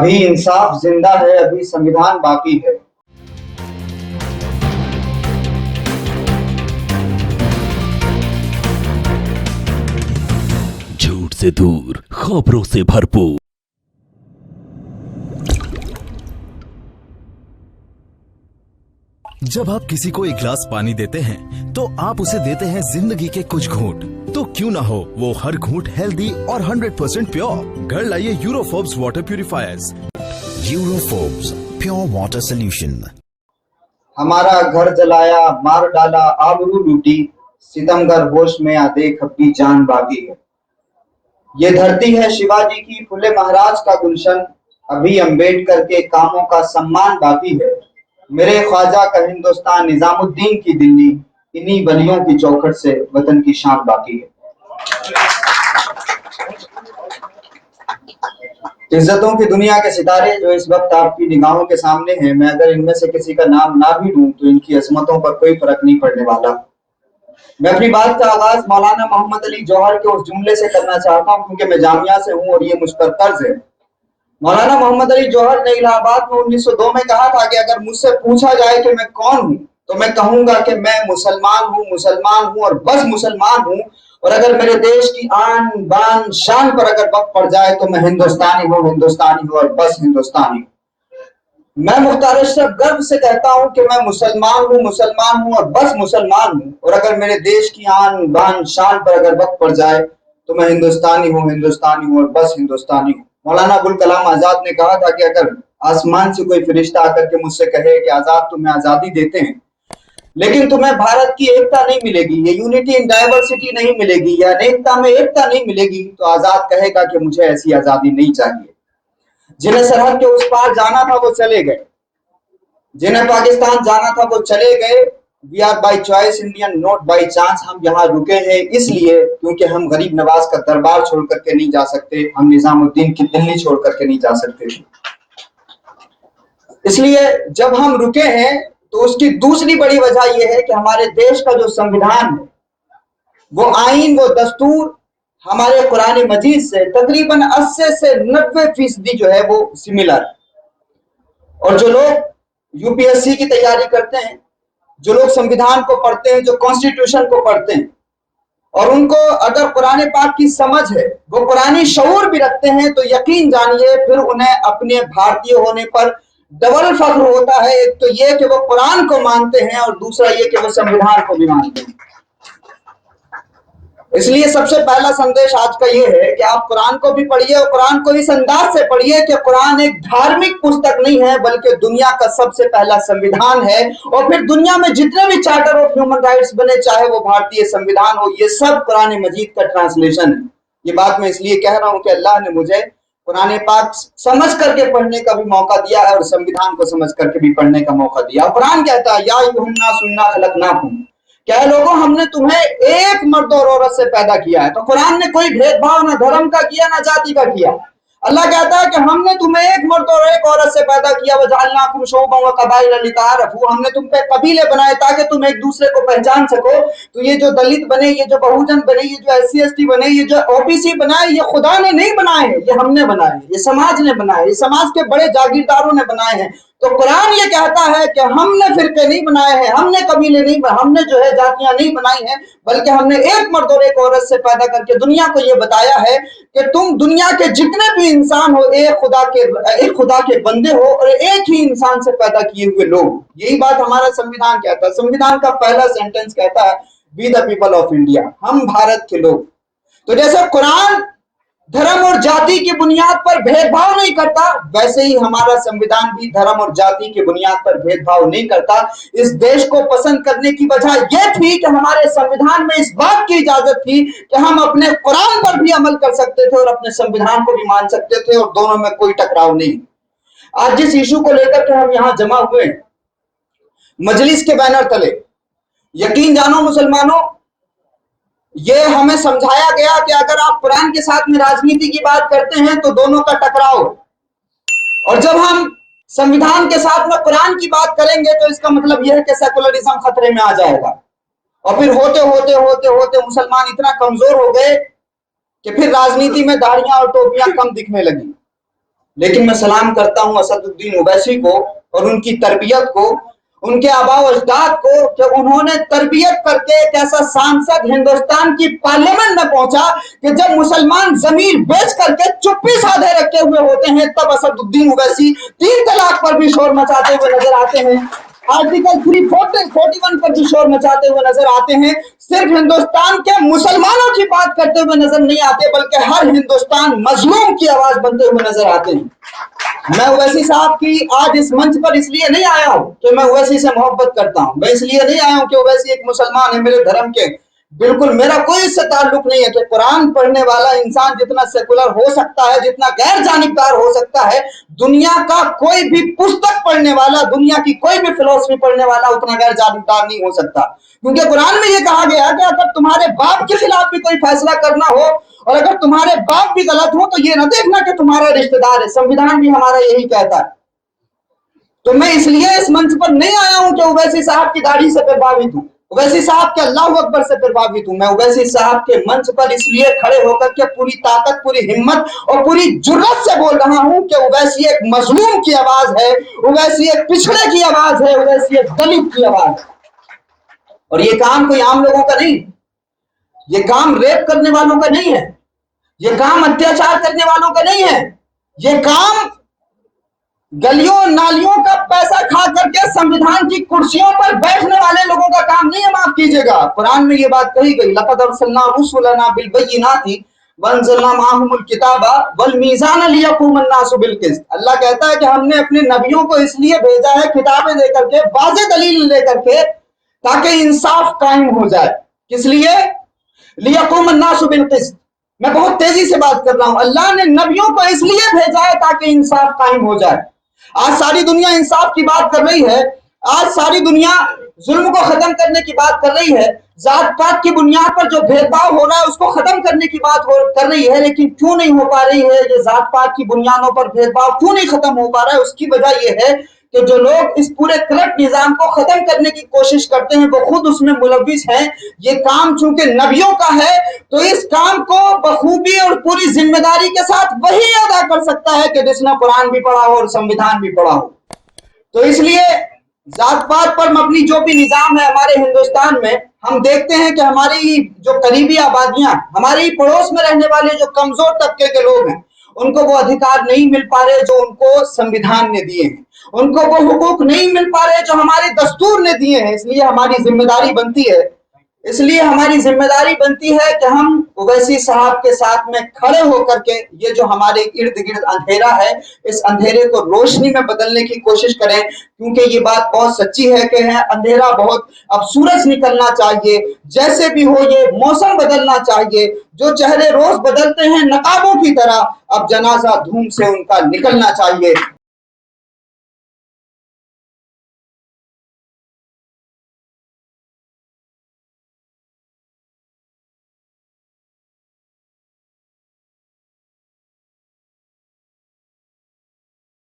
ابھی انصاف زندہ ہے، ابھی संविधान باقی ہے۔ झूठ से दूर, खबरों से भरपूर। जब आप किसी को एक गिलास पानी देते हैं तो आप उसे देते हैं जिंदगी के कुछ घूंट। तो क्यों ना हो वो हर घूंट हेल्दी और 100% प्योर। घर लाइए Eureka Forbes water purifiers. Eureka Forbes pure water solution. हमारा घर जलाया, मार डाला, आबरू लूटी, सितमगर होश में आ देख अब भी जान बाकी है। ये धरती है शिवाजी की, फुले महाराज का गुलशन, अभी अम्बेडकर के कामों का सम्मान बाकी है। मेरे ख्वाजा का हिंदुस्तान, निजामुद्दीन की दिल्ली, इन्हीं बलियों की चौखट से वतन की शान बाकी है। इज्जतों की दुनिया के सितारे जो इस वक्त आपकी निगाहों के सामने हैं, मैं अगर इनमें से किसी का नाम ना भी लूं तो इनकी अजमतों पर कोई फर्क नहीं पड़ने वाला। मैं अपनी बात का आगाज मौलाना मोहम्मद अली जौहर के उस जुमले से करना चाहता हूं क्योंकि मैं जामिया से हूं और ये मुझ पर कर्ज है। मौलाना मोहम्मद अली जौहर ने इलाहाबाद में 1902 में कहा था कि अगर मुझसे पूछा जाए कि मैं कौन हूं तो मैं कहूंगा कि मैं मुसलमान हूं और बस मुसलमान हूं। और अगर मेरे देश की आन बान शान पर अगर वक्त पड़ जाए तो मैं हिंदुस्तानी हूं और बस हिंदुस्तानी हूं। मैं मुख्तार अशरफ गर्व से कहता हूं कि मैं मुसलमान हूं और बस मुसलमान हूं। और अगर मेरे देश की आन बान शान पर अगर वक्त पड़ जाए तो मैं हिंदुस्तानी हूं और बस हिंदुस्तानी हूं। मौलाना अबुल कलाम आजाद ने कहा था कि अगर आसमान से कोई फरिश्ता आकर के मुझसे कहे कि आजाद तुम्हें आजादी देते हैं लेकिन तुम्हें भारत की एकता नहीं मिलेगी, ये यूनिटी इन डाइवर्सिटी नहीं मिलेगी, या अनेकता में एकता नहीं मिलेगी, तो आजाद कहेगा कि मुझे ऐसी आजादी नहीं चाहिए। जिन्हें सरहद के उस पार जाना था वो चले गए, जिन्हें पाकिस्तान जाना था वो चले गए। We are by choice Indian, not by chance. हम यहाँ रुके हैं इसलिए क्योंकि हम गरीब नवाज का दरबार छोड़ करके नहीं जा सकते, हम निजामुद्दीन की दिल्ली छोड़ करके नहीं जा सकते। इसलिए जब हम रुके हैं तो उसकी दूसरी बड़ी वजह यह है कि हमारे देश का जो संविधान है, वो आईन, वो दस्तूर हमारे कुरान मजीद से तकरीबन 80 से 90% जो है वो सिमिलर। और जो लोग यूपीएससी की तैयारी करते हैं, जो लोग संविधान को पढ़ते हैं, जो कॉन्स्टिट्यूशन को पढ़ते हैं, और उनको अगर कुरान पाक की समझ है, वो कुरानी शऊर भी रखते हैं, तो यकीन जानिए फिर उन्हें अपने भारतीय होने पर डबल फख्र होता है। एक तो ये कि वो कुरान को मानते हैं और दूसरा ये कि वो संविधान को भी मानते हैं। इसलिए सबसे पहला संदेश आज का ये है कि आप कुरान को भी पढ़िए और कुरान को इस अंदाज से पढ़िए कि कुरान एक धार्मिक पुस्तक नहीं है बल्कि दुनिया का सबसे पहला संविधान है। और फिर दुनिया में जितने भी चार्टर ऑफ ह्यूमन राइट्स बने, चाहे वो भारतीय संविधान हो, ये सब कुरान मजीद का ट्रांसलेशन है। ये बात मैं इसलिए कह रहा हूं कि अल्लाह ने मुझे कुरान पाक समझ करके पढ़ने का भी मौका दिया है और संविधान को समझ करके भी पढ़ने का मौका दिया। और कुरान कहता है, या अय्युहन्नास इन्ना खलकनाकुम, क्या लोगों हमने तुम्हें एक मर्द और औरत से पैदा किया है। तो कुरान ने कोई भेदभाव ना धर्म का किया ना जाति का किया। अल्लाह कहता है कि हमने तुम्हें एक मर्द और एक औरत से पैदा किया, वजअलनाकुम शुअबन व क़बाइल लिताअरफू, हमने तुम पे कबीले बनाए ताकि तुम एक दूसरे को पहचान सको। तो ये जो दलित बने, ये जो बहुजन बने, ये जो एससी एसटी बने, ये जो ओबीसी बनाए, ये खुदा ने नहीं बनाए हैं, ये हमने बनाए हैं, ये समाज ने बनाए, ये समाज के बड़े जागीरदारों ने बनाए हैं। तो कुरान ये कहता है कि हमने फिरके नहीं बनाए हैं, हमने कबीले नहीं, हमने जो है जातियां नहीं बनाई हैं, बल्कि हमने एक मर्द और एक औरत से पैदा करके दुनिया को ये बताया है कि तुम दुनिया के जितने भी इंसान हो एक खुदा के बंदे हो और एक ही इंसान से पैदा किए हुए लोग। यही बात हमारा संविधान कहता है। संविधान का पहला सेंटेंस कहता है, we the people of India, हम भारत के लोग। तो जैसे कुरान धर्म और जाति की बुनियाद पर भेदभाव नहीं करता, वैसे ही हमारा संविधान भी धर्म और जाति की बुनियाद पर भेदभाव नहीं करता। इस देश को पसंद करने की वजह यह थी कि हमारे संविधान में इस बात की इजाजत थी कि हम अपने कुरान पर भी अमल कर सकते थे और अपने संविधान को भी मान सकते थे और दोनों में कोई टकराव नहीं। आज जिस इशू को लेकर के हम यहाँ जमा हुए मजलिस के बैनर तले, यकीन जानो मुसलमानों, ये हमें समझाया गया कि अगर आप कुरान के साथ में राजनीति की बात करते हैं तो दोनों का टकराव, और जब हम संविधान के साथ में कुरान की बात करेंगे तो इसका मतलब यह है कि सेकुलरिज्म खतरे में आ जाएगा। और फिर होते होते होते होते मुसलमान इतना कमजोर हो गए कि फिर राजनीति में दाढ़ियां और टोपियां कम दिखने लगी। لیکن میں سلام کرتا ہوں اسدالدین اویسی کو اور ان کی تربیت کو، ان کے آباء و اجداد کو، کہ انہوں نے تربیت کر کے ایک ایسا سانسد ہندوستان کی پارلیمنٹ میں پہنچا کہ جب مسلمان ضمیر بیچ کر کے چپی سادھے رکھے ہوئے ہوتے ہیں تب اسدالدین اویسی 3 طلاق پر بھی شور مچاتے ہوئے نظر آتے ہیں، آرٹیکل 341 پر بھی شور مچاتے ہوئے نظر آتے ہیں، صرف ہندوستان کے مسلمانوں کی بات کرتے ہوئے نظر نہیں آتے بلکہ ہر ہندوستان مظلوم کی آواز بنتے ہوئے نظر آتے ہیں۔ میں اویسی صاحب کی آج اس منچ پر اس لیے نہیں آیا ہوں کہ میں اویسی سے محبت کرتا ہوں، میں اس لیے نہیں آیا ہوں کہ اویسی ایک مسلمان ہے میرے دھرم کے، بالکل میرا کوئی اس سے تعلق نہیں ہے کہ قرآن پڑھنے والا انسان جتنا سیکولر ہو سکتا ہے، جتنا غیر جانبدار ہو سکتا ہے، دنیا کا کوئی بھی پستک پڑھنے والا، دنیا کی کوئی بھی فلسفی پڑھنے والا اتنا غیر جانبدار نہیں ہو سکتا، کیونکہ قرآن میں یہ کہا گیا کہ اگر تمہارے باپ کے خلاف بھی کوئی فیصلہ کرنا ہو اور اگر تمہارے باپ بھی غلط ہو تو یہ نہ دیکھنا کہ تمہارا رشتہ دار ہے، سنویدھان بھی ہمارا یہی کہتا ہے۔ تو میں اس لیے اس منچ پر نہیں آیا ہوں کہ اویسی صاحب کی داڑھی سے پربھاوت ہوں، اویسی صاحب کے اللہ اکبر سے پربھاوت ہوں، میں اویسی صاحب کے منچ پر اس لیے کھڑے ہو کر کے پوری طاقت، پوری ہمت اور پوری جرات سے بول رہا ہوں کہ اویسی ایک مظلوم کی آواز ہے، اویسی ایک پچھڑے کی آواز ہے، اویسی ایک دلت کی آواز ہے، اور یہ کام کوئی عام لوگوں کا نہیں، یہ کام ریپ کرنے والوں کا نہیں ہے، یہ کام اتیاچار کرنے والوں کا نہیں ہے، یہ کام گلیوں نالیوں کا پیسہ کھا کر کے سنویدھان کی کرسیوں پر بیٹھنے والے لوگوں کا کام نہیں ہے، معاف کیجئے گا۔ قرآن میں یہ بات کہی گئی، لَقَدْ أَرْسَلْنَا رُسُلَنَا بِالْبَيِّنَاتِ وَأَنزَلْنَا مَعَهُمُ الْكِتَابَ وَالْمِيزَانَ لِيَقُومَ النَّاسُ بِالْقِسْطِ۔ اللہ کہتا ہے کہ ہم نے اپنے نبیوں کو اس لیے بھیجا ہے کتابیں دے کر کے، واضح دلیل لے کر کے، تاکہ انصاف قائم ہو جائے۔ کس لیے؟ لِيَقُومَ النَّاسُ بِالْقِسْطِ۔ میں بہت تیزی سے بات کر رہا ہوں، اللہ نے نبیوں کو اس لیے بھیجا ہے تاکہ انصاف قائم ہو جائے۔ آج ساری دنیا انصاف کی بات کر رہی ہے، آج ساری دنیا ظلم کو ختم کرنے کی بات کر رہی ہے، ذات پات کی بنیاد پر جو بھید بھاؤ ہو رہا ہے اس کو ختم کرنے کی بات کر رہی ہے، لیکن کیوں نہیں ہو پا رہی ہے یہ ذات پات کی بنیادوں پر بھید بھاؤ کیوں نہیں ختم ہو پا رہا ہے؟ اس کی وجہ یہ ہے کہ جو لوگ اس پورے کرپٹ نظام کو ختم کرنے کی کوشش کرتے ہیں وہ خود اس میں ملوث ہیں۔ یہ کام چونکہ نبیوں کا ہے تو اس کام کو بخوبی اور پوری ذمہ داری کے ساتھ وہی ادا کر سکتا ہے کہ جس نے قرآن بھی پڑھا ہو اور سنویدھان بھی پڑھا ہو۔ تو اس لیے ذات پات پر مبنی جو بھی نظام ہے ہمارے ہندوستان میں، ہم دیکھتے ہیں کہ ہماری جو قریبی آبادیاں، ہماری پڑوس میں رہنے والے جو کمزور طبقے کے لوگ ہیں، ان کو وہ ادھیکار نہیں مل پا رہے جو ان کو سنویدھان نے دیے ہیں، ان کو وہ حقوق نہیں مل پا رہے جو ہمارے دستور نے دیے ہیں۔ اس لیے ہماری ذمہ داری بنتی ہے کہ ہم اویسی صاحب کے ساتھ میں کھڑے ہو کر کے یہ جو ہمارے ارد گرد اندھیرا ہے اس اندھیرے کو روشنی میں بدلنے کی کوشش کریں، کیونکہ یہ بات بہت سچی ہے کہ اندھیرا بہت، اب سورج نکلنا چاہیے، جیسے بھی ہو یہ موسم بدلنا چاہیے، جو چہرے روز بدلتے ہیں نقابوں کی طرح اب جنازہ دھوم سے ان کا نکلنا چاہیے۔